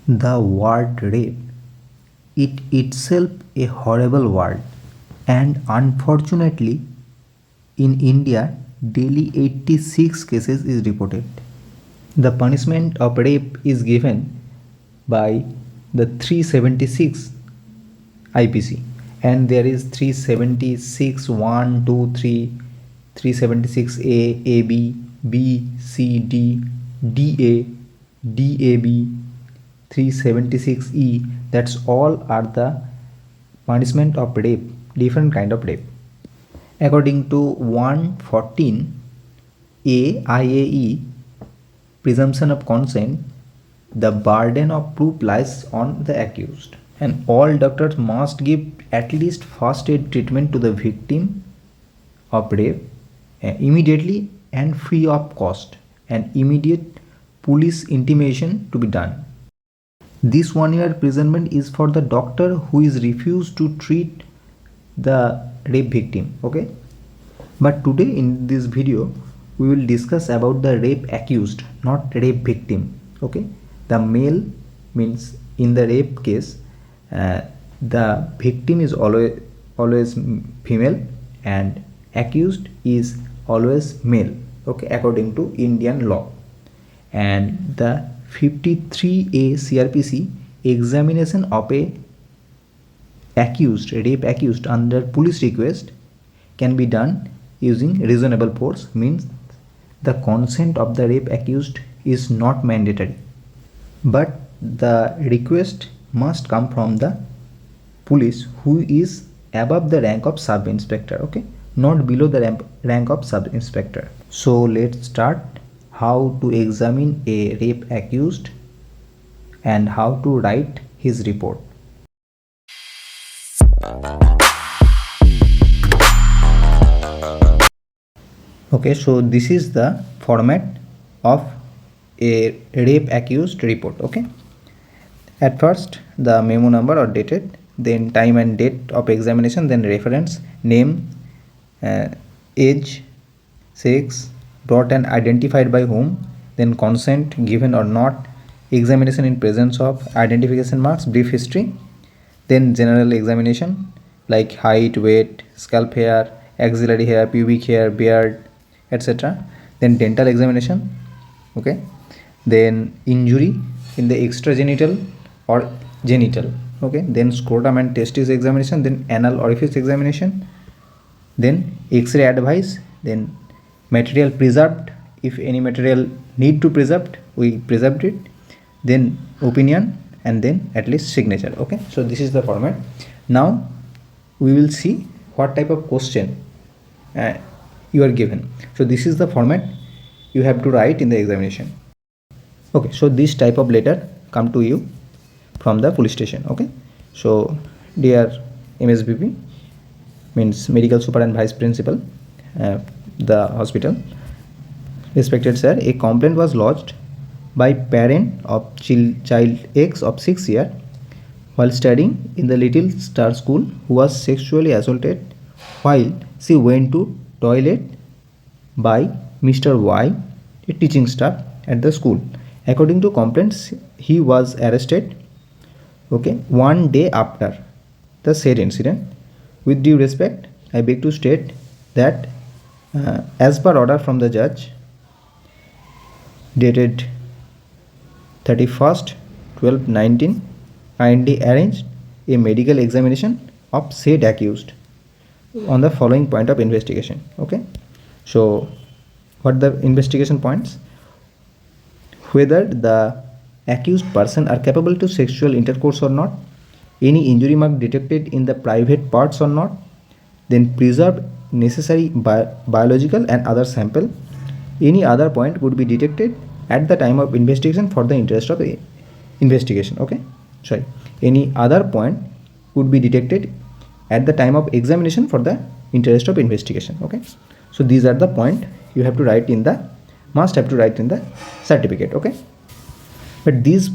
The word rape, it itself a horrible word, and unfortunately, in India, daily 86 cases is reported. The punishment of rape is given by the 376 IPC, and there is 376 1 2 3 376 A, AB, B, C, D, DA, DAB, 376E. That's all are the punishment of rape, different kind of rape. According to 114 A IAE, presumption of consent, the burden of proof lies on the accused, and all doctors must give at least first aid treatment to the victim of rape immediately and free of cost, and immediate police intimation to be done. This 1 year imprisonment is for the doctor who is refused to treat the rape victim. Okay, but today in this video we will discuss about the rape accused, not rape victim. Okay, the male means in the rape case the victim is always female and accused is always male. Okay, according to Indian law. And the 53A CRPC, examination of a rape accused under police request can be done using reasonable force, means the consent of the rape accused is not mandatory, but the request must come from the police who is above the rank of sub inspector. Okay, not below the rank of sub inspector. So let's start how to examine a rape accused and how to write his report. Okay, so this is the format of a rape accused report. Okay, at first the memo number or dated, then time and date of examination, then reference, name, age, sex, brought and identified by whom, then consent given or not, examination in presence of, identification marks, brief history, then general examination like height, weight, scalp hair, axillary hair, pubic hair, beard, etc. Then dental examination. Okay, then injury in the extragenital or genital. Okay, then scrotum and testis examination, then anal orifice examination, then x-ray advice, then material preserved, if any material need to preserved, we preserved it, then opinion, and then at least signature. Okay, so this is the format. Now we will see what type of question you are given. So this is the format you have to write in the examination. Okay, so this type of letter come to you from the police station. Okay, so dear MSBP, means medical super and vice principal, the hospital, respected sir, a complaint was lodged by parent of child X of 6 years while studying in the Little Star School, who was sexually assaulted while she went to toilet by Mr. Y, a teaching staff at the school. According to complaints, he was arrested, okay, 1 day after the said incident. With due respect, I beg to state that as per order from the judge dated 31st/12/19, kindly arranged a medical examination of said accused on the following point of investigation. Okay, so what the investigation points? Whether the accused person are capable to sexual intercourse or not, any injury mark detected in the private parts or not, then preserve necessary biological and other sample. Any other point would be detected at the time of investigation for the interest of the investigation. Okay, sorry, any other point would be detected at the time of examination for the interest of investigation. Okay, so these are the point you have to write in the certificate. Okay, but these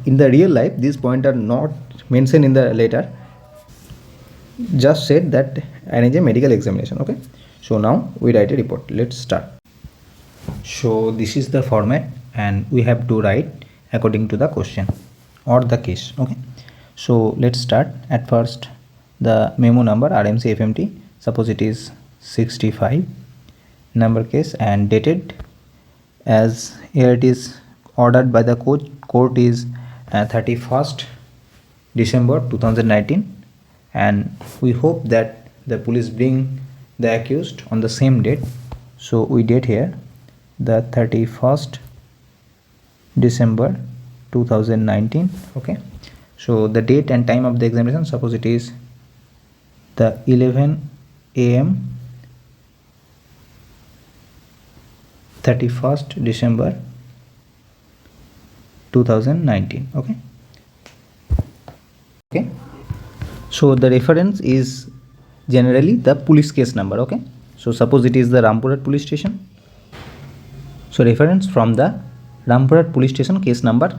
in the real life these points are not mentioned in the letter, just said that arrange a medical examination. Okay, so now we write a report. Let's start. So this is the format and we have to write according to the question. or the case. Okay, so let's start. At first, the memo number RMC FMT, suppose it is 65, number case and dated, as here it is ordered by the court is 31st December 2019, and we hope that the police bring the accused on the same date. So we date here the 31st December 2019. Okay, so the date and time of the examination, suppose it is the 11 a.m. 31st December 2019. Okay, so the reference is generally the police case number. Okay, so suppose it is the Rampurat police station, so reference from the Rampurat police station case number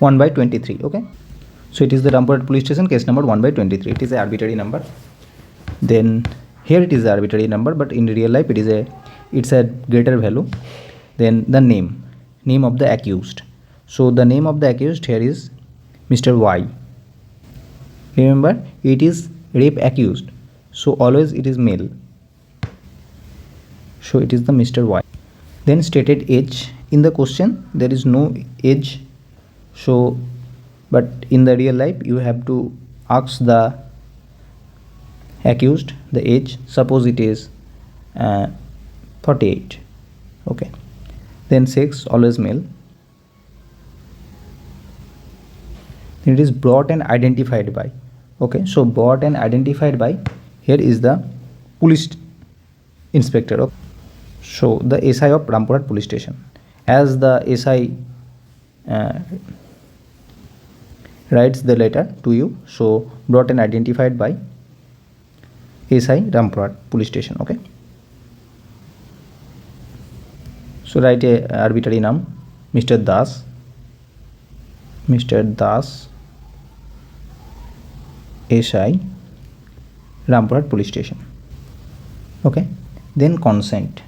1/23. Okay, so it is the Rampurat police station case number 1/23. It is an arbitrary number. Then here it is the arbitrary number, but in real life it's a greater value. Then the name of the accused. So the name of the accused here is Mr. Y. Remember, it is rape accused, so always it is male. So it is the Mr. Y. Then stated age. In the question there is no age, so but in the real life you have to ask the accused the age. Suppose it is 48. Okay, then sex, always male. It is brought and identified by. Okay, so brought and identified by, here is the police inspector. Okay, so the SI of Rampurat police station, as the SI writes the letter to you, so brought and identified by SI Rampurat police station. Okay, so write a arbitrary name, Mr. Das, SI Rampurat police station. Okay, then consent.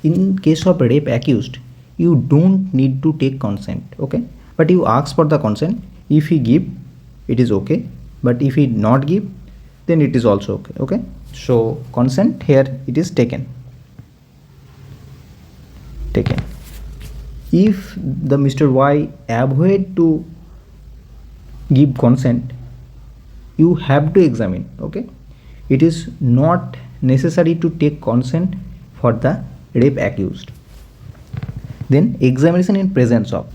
In case of rape accused, you don't need to take consent. Okay, but you ask for the consent. If he give, it is okay, but if he not give, then it is also okay. Okay, so consent here it is taken. If the Mr. Y avoid to give consent, you have to examine. Okay, it is not necessary to take consent for the rape accused. Then examination in presence of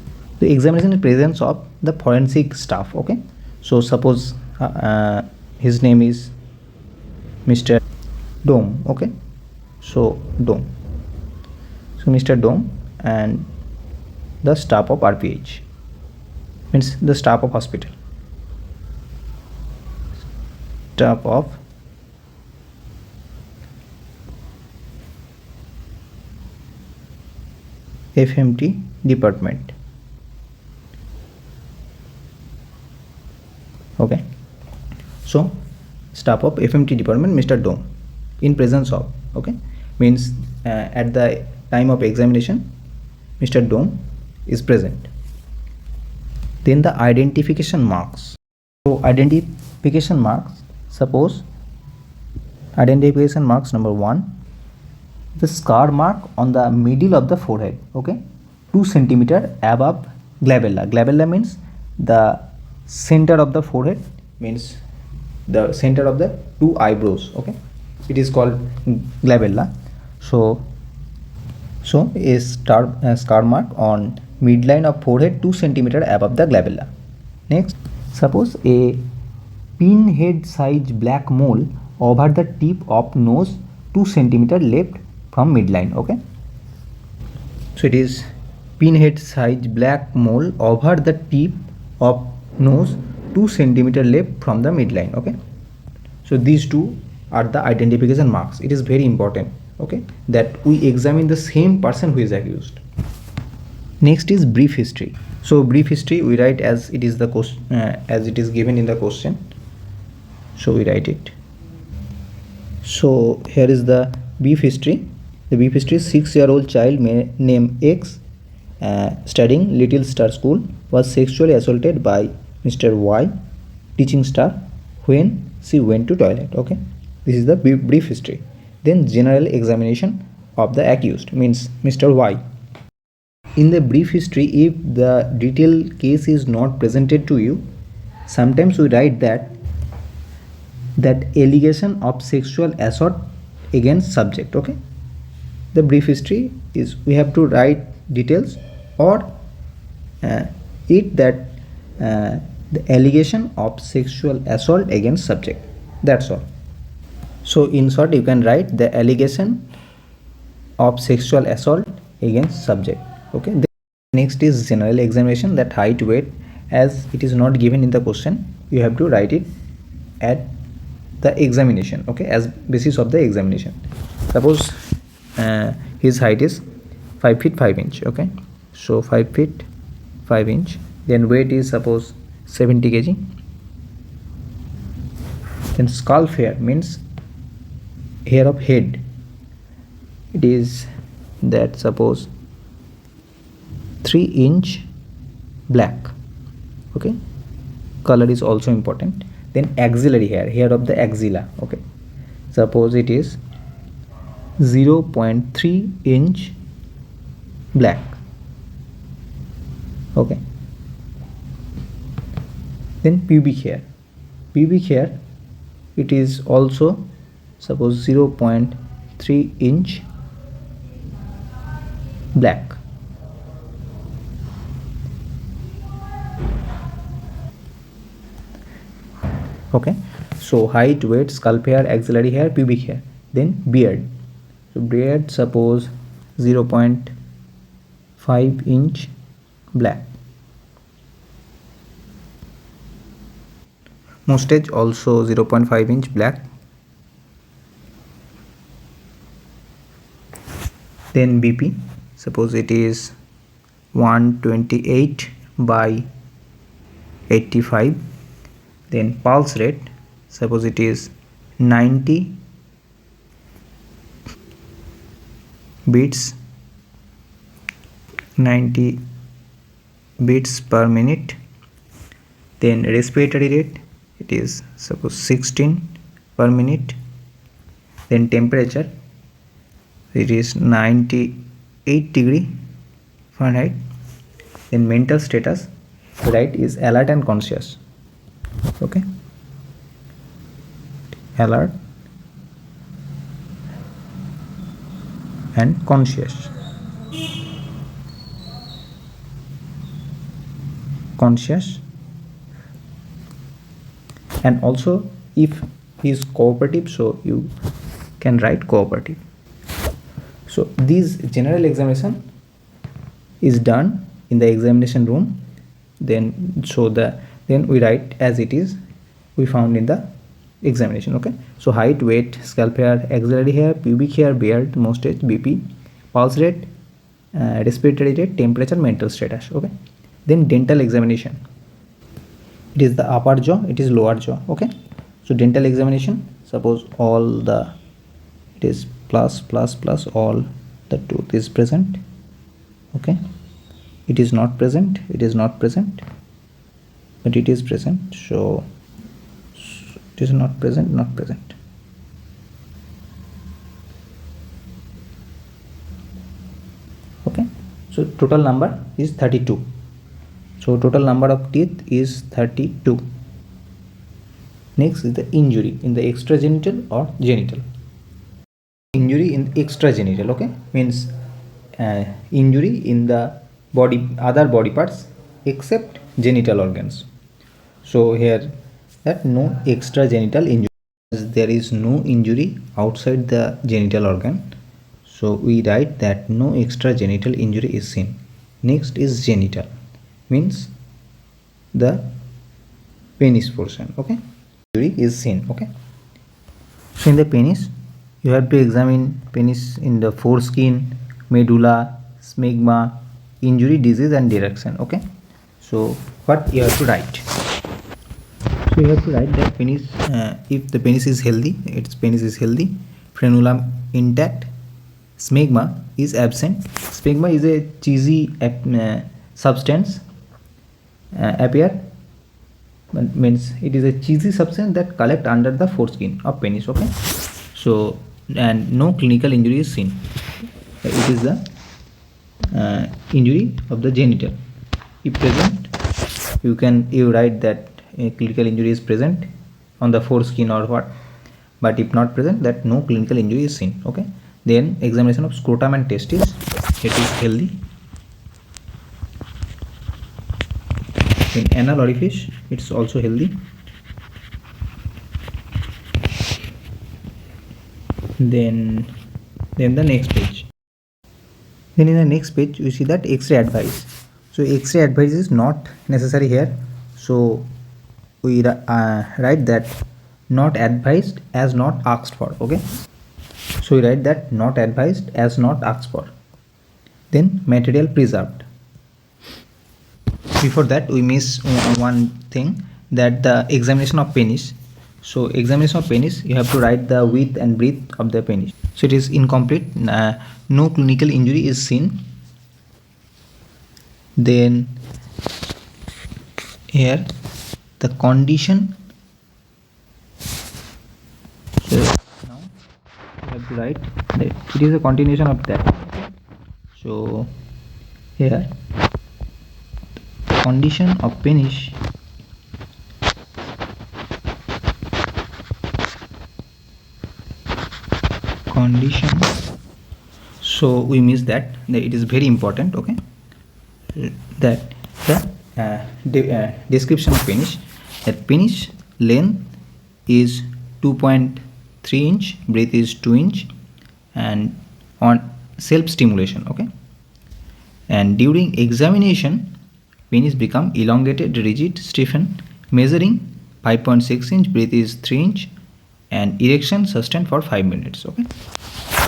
the forensic staff. Okay, so suppose his name is Mr. Dome. Okay, so Dome, so Mr. Dome and the staff of RPH, means the staff of hospital, staff of FMT department. Okay, so staff of FMT department, Mr. Dome, in presence of. Okay, means at the time of examination Mr. Dome is present. Then the identification marks. So identification marks, suppose identification marks number 1, the scar mark on the middle of the forehead. Okay, 2 centimeter above glabella. Glabella means the center of the forehead, means the center of the 2 eyebrows. Okay, it is called glabella. So a scar mark on midline of forehead 2 centimeter above the glabella. Next, suppose a pinhead size black mole over the tip of nose 2 centimeter left from midline. Okay, so it is pinhead size black mole over the tip of nose 2 centimeter left from the midline. Okay, so these two are the identification marks. It is very important. Okay, that we examine the same person who is accused. Next is brief history. So brief history we write as it is the as it is given in the question. So we write it. So here is the brief history. The brief history: 6-year-old child named X studying Little Star School was sexually assaulted by Mr. Y, teaching staff, when she went to toilet. Okay, this is the brief history. Then general examination of the accused, means Mr. Y. In the brief history, if the detailed case is not presented to you, sometimes we write that allegation of sexual assault against subject. Okay, the brief history is we have to write details or it that the allegation of sexual assault against subject, that's all. So in short, you can write the allegation of sexual assault against subject. Okay, then next is general examination, that height, weight. As it is not given in the question, you have to write it at the examination. Okay, as basis of the examination. Suppose his height is 5 feet 5 inch. Okay, so 5 feet 5 inch. Then weight is suppose 70 kg. Then scalp hair means hair of head, it is that suppose 3 inch black. Okay, color is also important. Then axillary hair, hair of the axilla. Okay, suppose it is 0.3 inch black. Okay, then pubic hair, it is also suppose 0.3 inch black. Okay, so height, weight, scalp hair, axillary hair, pubic hair. Then beard, so beard suppose 0.5 inch black. Mustache also 0.5 inch black. Then BP, suppose it is 128 by 85. Then pulse rate, suppose it is 90 beats per minute. Then respiratory rate, it is suppose 16 per minute. Then temperature, it is 98 degree Fahrenheit. Then mental status, right, is alert and conscious. Okay, alert and conscious. And also if he is cooperative, so you can write cooperative. So this general examination is done in the examination room. Then we write as it is we found in the examination. Okay, so height, weight, scalp hair, axillary hair, pubic hair, beard, mustache, BP, pulse rate, respiratory rate, temperature, mental status. Okay, then dental examination, it is the upper jaw, it is lower jaw. Okay, so dental examination, suppose all the it is plus all the tooth is present. Okay, it is not present, but it is present, so it is not present. Okay, so total number is 32. So total number of teeth is 32. Next is the injury in the extragenital or genital. Injury in extragenital, okay, means injury in the body, other body parts except genital organs. So here that no extragenital injury, there is no injury outside the genital organ, so we write that no extragenital injury is seen. Next is genital, means the penis portion. Okay, injury is seen. Okay, so in the penis you have to examine penis in the foreskin, medulla, smegma, injury, disease and direction. Okay, so what you have to write? So you have to write that penis, if the penis is healthy, its penis is healthy, frenulum intact, smegma is absent. Smegma is a cheesy substance appear means it is a cheesy substance that collect under the foreskin of penis. Okay, so and no clinical injury is seen. It is the injury of the genital. If present, you write that a clinical injury is present on the foreskin or what, but if not present, that no clinical injury is seen. Okay, then examination of scrotum and testis, it is healthy. In anal orifice, it's also healthy. Then the next page. Then in the next page you see that X-ray advice. So X-ray advice is not necessary here. So we write that not advised as not asked for. Okay. So we write that not advised as not asked for. Then material preserved. Before that we miss one thing, that the examination of penis. So examination of penis, you have to write the width and breadth of the penis. So it is incomplete. No clinical injury is seen. Then here the condition. So now you have to write that it is a continuation of that. So here condition of penis condition. So we miss that it is very important. Okay, that the description of penis, that penis length is 2.3 inch, breadth is 2 inch, and on self stimulation. Okay, and during examination penis become elongated, rigid, stiffened, measuring 5.6 inch, breadth is 3 inch, and erection sustained for 5 minutes. Okay,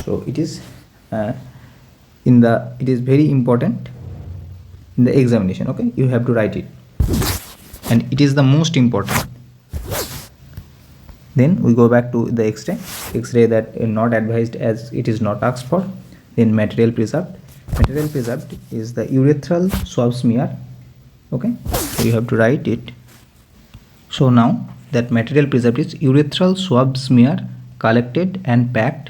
so it is it is very important in the examination. Okay, you have to write it, and it is the most important. Then we go back to the X-ray that is not advised as it is not asked for. Then material preserved. Material preserved is the urethral swab smear. Okay, so you have to write it. So now that material preserved is urethral swab smear collected and packed,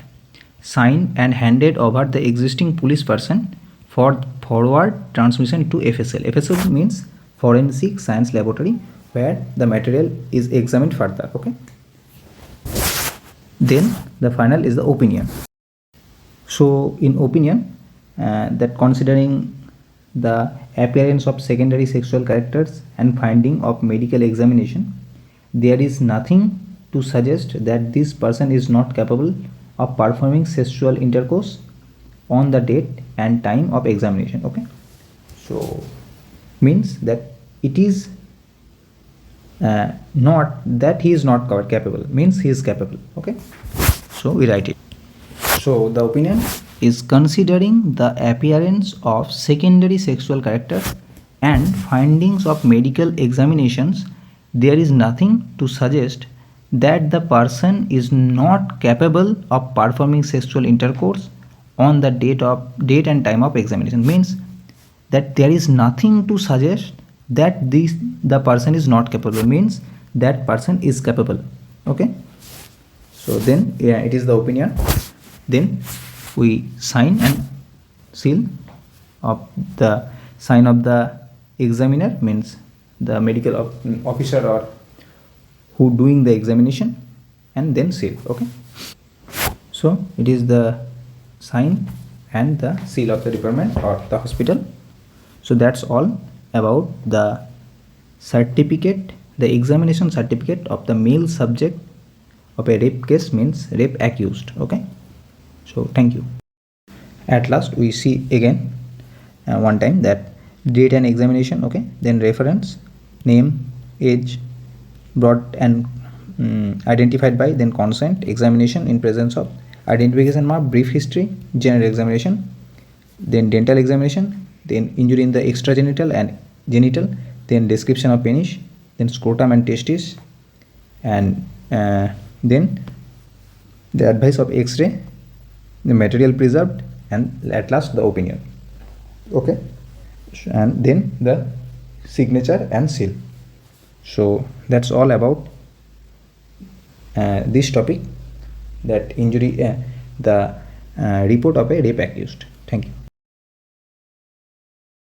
signed and handed over the existing police person for forward transmission to FSL. FSL means Forensic Science Laboratory, where the material is examined further. Okay, then the final is the opinion. So in opinion, that considering the appearance of secondary sexual characters and finding of medical examination, there is nothing to suggest that this person is not capable of performing sexual intercourse on the date and time of examination. Okay, so means that it is not that he is not capable, means he is capable. Okay, so we write it. So the opinion is considering the appearance of secondary sexual characters and findings of medical examinations, there is nothing to suggest that the person is not capable of performing sexual intercourse on the date and time of examination. Means that there is nothing to suggest that the person is not capable, means that person is capable. Okay, so then it is the opinion. Then we sign and seal of the sign of the examiner, means the medical officer or who doing the examination, and then seal. Okay, so it is the sign and the seal of the department or the hospital. So that's all about the certificate, the examination certificate of the male subject of a rape case, means rape accused. Okay, so thank you. At last we see again one time that date and examination. Okay, then reference, name, age, brought and identified by, then consent, examination in presence of, identification mark, brief history, general examination, then dental examination, then injury in the extragenital and genital, then description of penis, then scrotum and testis, and then the advice of X-ray, the material preserved, and at last the opinion. Okay, and then the signature and seal. So that's all about this topic, that injury, the report of a rape accused. Thank you.